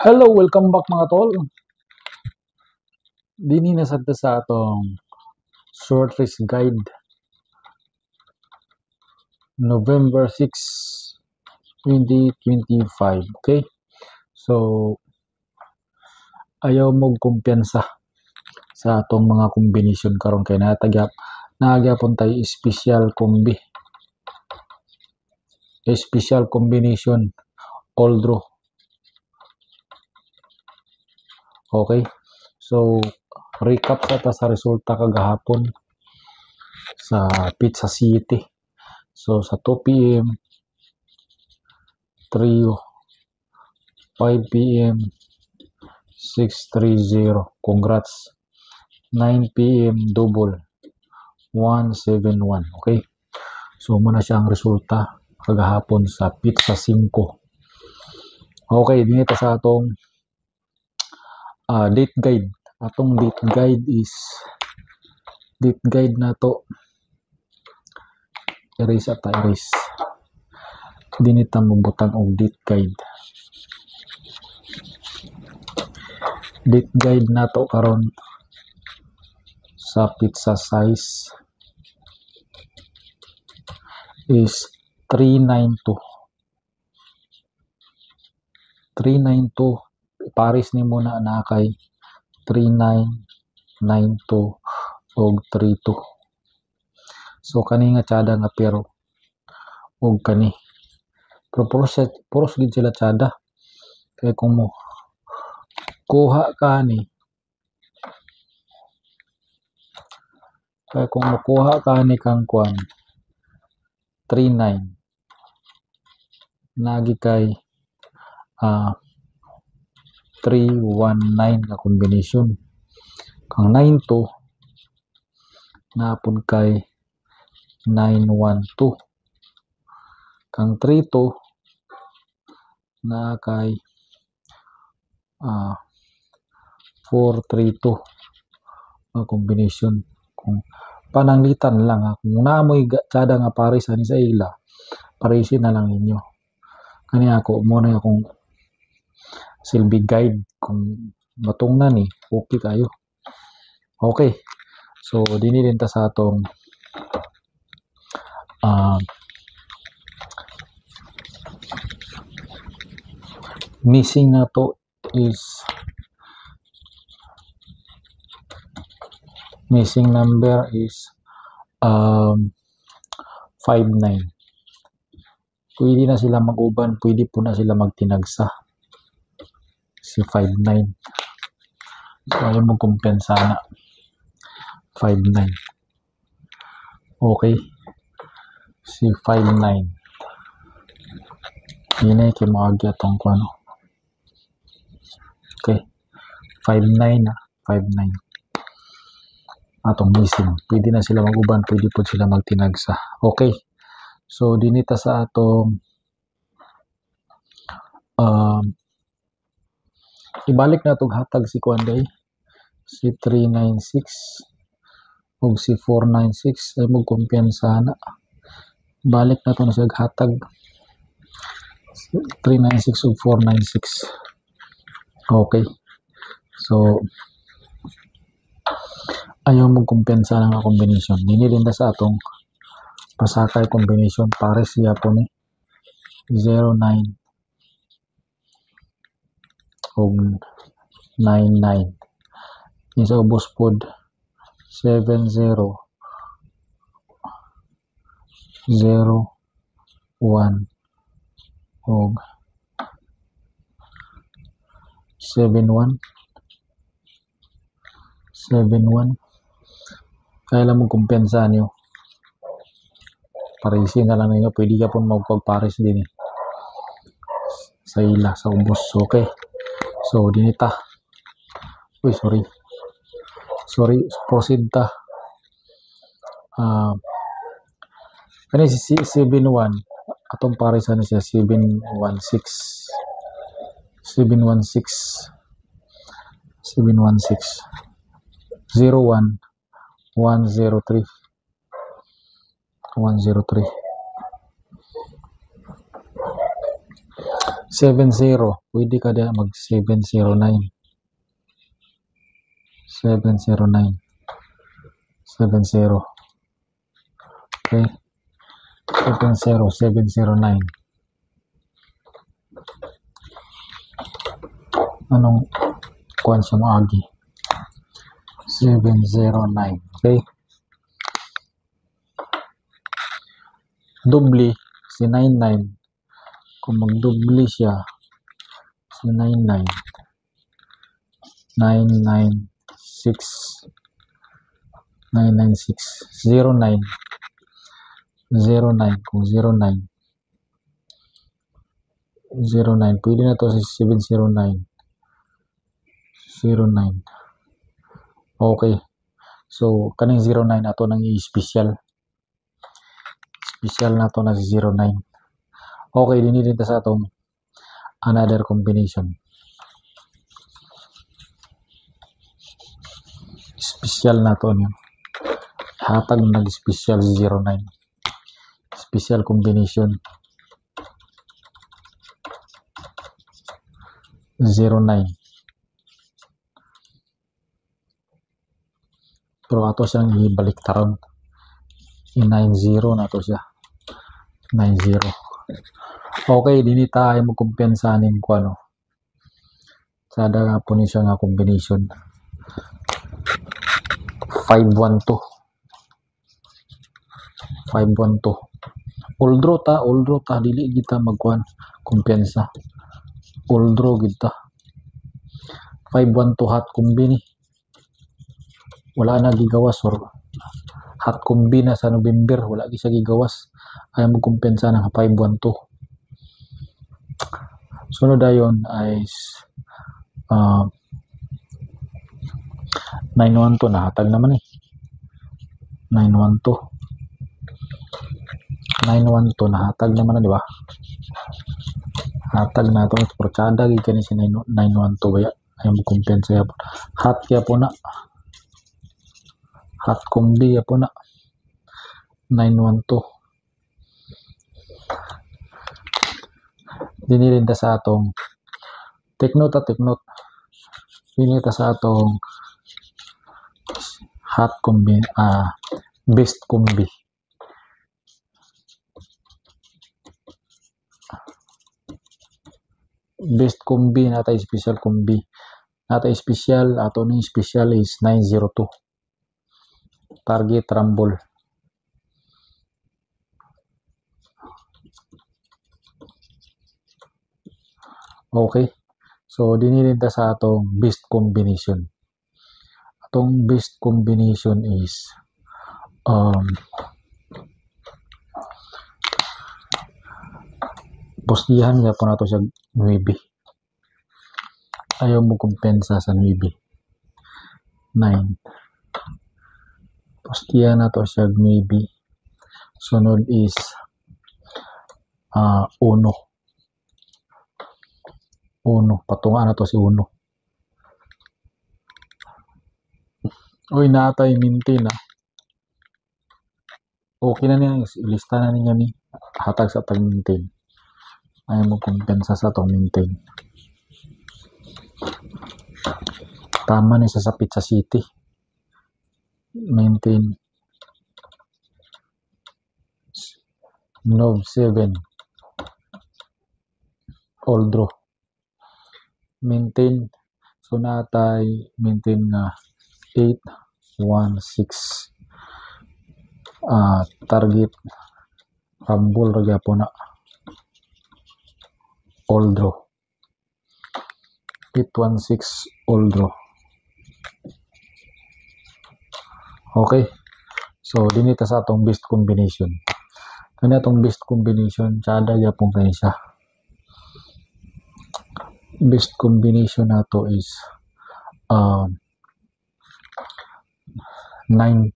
Hello, welcome back mga tol. Dini na sa atong short race guide November 6, 2025. Okay? So, ayaw mo kumpiyansa sa atong mga kombinasyon karon kay naagyapon tayo special combi. Special combination all draw. Okay? So, recap sa resulta kagahapon sa Pizza City. So, sa 2 p.m., 3, 5 p.m., 630. Congrats. 9 p.m. double. 171. Okay? So, muna siya ang resulta kagahapon sa Pizza 5. Okay, dito sa atong date guide. Atong date guide na to. Erase at erase. Dinita mo butang og date guide. Date guide na to karon sa pizza size is 392. 392 pares ni mo na kay 3992 og 32. So kani nga tsada nga pero og kani. Pero puros gid sila tsada. Kaya kung mo kuha ka ni kang kuan 39 nagi kay 319 na combination. Kang 92 napod kay 912. Kang 32 na kay 432 na combination. Kung pananglitan lang kung naamoy tsada nga pares ani sa ila, paresin na lang ninyo. Kani ako muna akong silbi guide kung matong na ni okay kayo. Okay. So dini din ta sa atong missing na to is missing number is 59. Pwede na sila mag-uban, pwede po na sila magtinagsa. Si 59. So ayaw mo kumpensa na. 59. Okay. Si 59. Yun ay kimagya tong kuano. Okay. 59 na. 59. Atong missing. Pwede na sila mag-uban, pwede po sila magtinagsa. Okay. So, dinita sa atong ibalik na itong hatag si Kwanday. Si 396 o si 496 ay magkumpiyansa na. Balik na ito na siya hatag. 396 o 496. Okay. So, ayaw magkumpiyansa ng combination. Dinilin na sa atong pasakay combination pares siya po ni 09 o 99. Isa ubos pod 70 01 og 71 kaya lang magkumpensa niyo. Parisin na lang ninyo. Pwede ka po magpagpares din sa ila, sa ubos. Okay. So, dinita. Uy, sorry. Proceed ta. Kani si 71. Atong parisan na siya. 716. 01 103 103. 7-0. Pwede ka din mag 709. 709. 70. Okay. 70. 709. Anong kuwan siya mo agi? 709. Okay. Dubli si 99. Kung magdubli siya si 99. 996. 996. 09. 09. Kung 09. 09. Pwede na to si 709. 09. Okay. So, kaning 09 ato nang i-special. Special na to na si 09. Okay, din sa atong another combination. Special na to niyo. Hatag nag-special si 09. Special combination. 09. Pero ato siyang ibalik taron. I-90 na to siya. 90. Okay, dini tayo magkumpiyansanin ko ano. Sada nga po ni siya nga combination. 512. 512. All draw ta, dili kita magkuhan kumpiyansa. All draw kita. 512 hot combine. Wala na gigawas or hot combine na sa November, wala gi siya gigawas. Ay mo kumpiyansa ng 512. Sunod ayon ay 912 na hatag naman eh. 912 na hatag naman na, di ba? Hatag na ito. Portsada gika ni si 912 baya. Ayaw mo kumpiyansa yapon. Hot kaya po na. Hot combi ya po na. 912. Dinilinda sa atong take note. Dinita sa atong hot combi, best combi. Best combi natay special combi. Natay special, ato ni special is 902. Target rumble. Okay. So, dinilinda sa atong best combination. Atong best combination is postihan nga po nato siya 9. Ayaw mo kumpensa sa 9. 9. Postihan nato siya 9. Sunod is 1. 1. Patunga na to si 1. Uy, natay maintain na. Okay na niya. Ilista na niya ni. Hatag sa tag maintain. Ayaw mo kumpensa sa itong maintain. Tama ni sa Pizza City. Maintain. Nov 7. All draw. Maintain. So natay maintain nga 816. Target rumble ra po na. All draw. 816 all draw. Okay. So dinita sa atong best combination. Kani atong best combination tsada gyapon kay siya. Best combination nato is 916.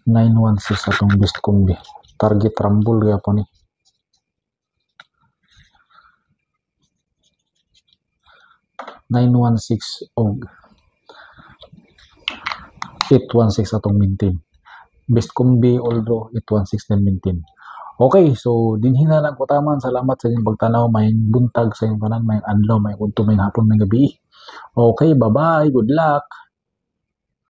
916 atong best combi. Target rumble gyapon ni. og 816 atong maintain. Best combi all draw 816 din maintain. Okay, so dinhi na lang ko taman. Salamat sa inyong pagtanaw. May buntag sa inyong tanan, may adlaw, may udto, may hapon, may gabi. Okay, bye-bye. Good luck.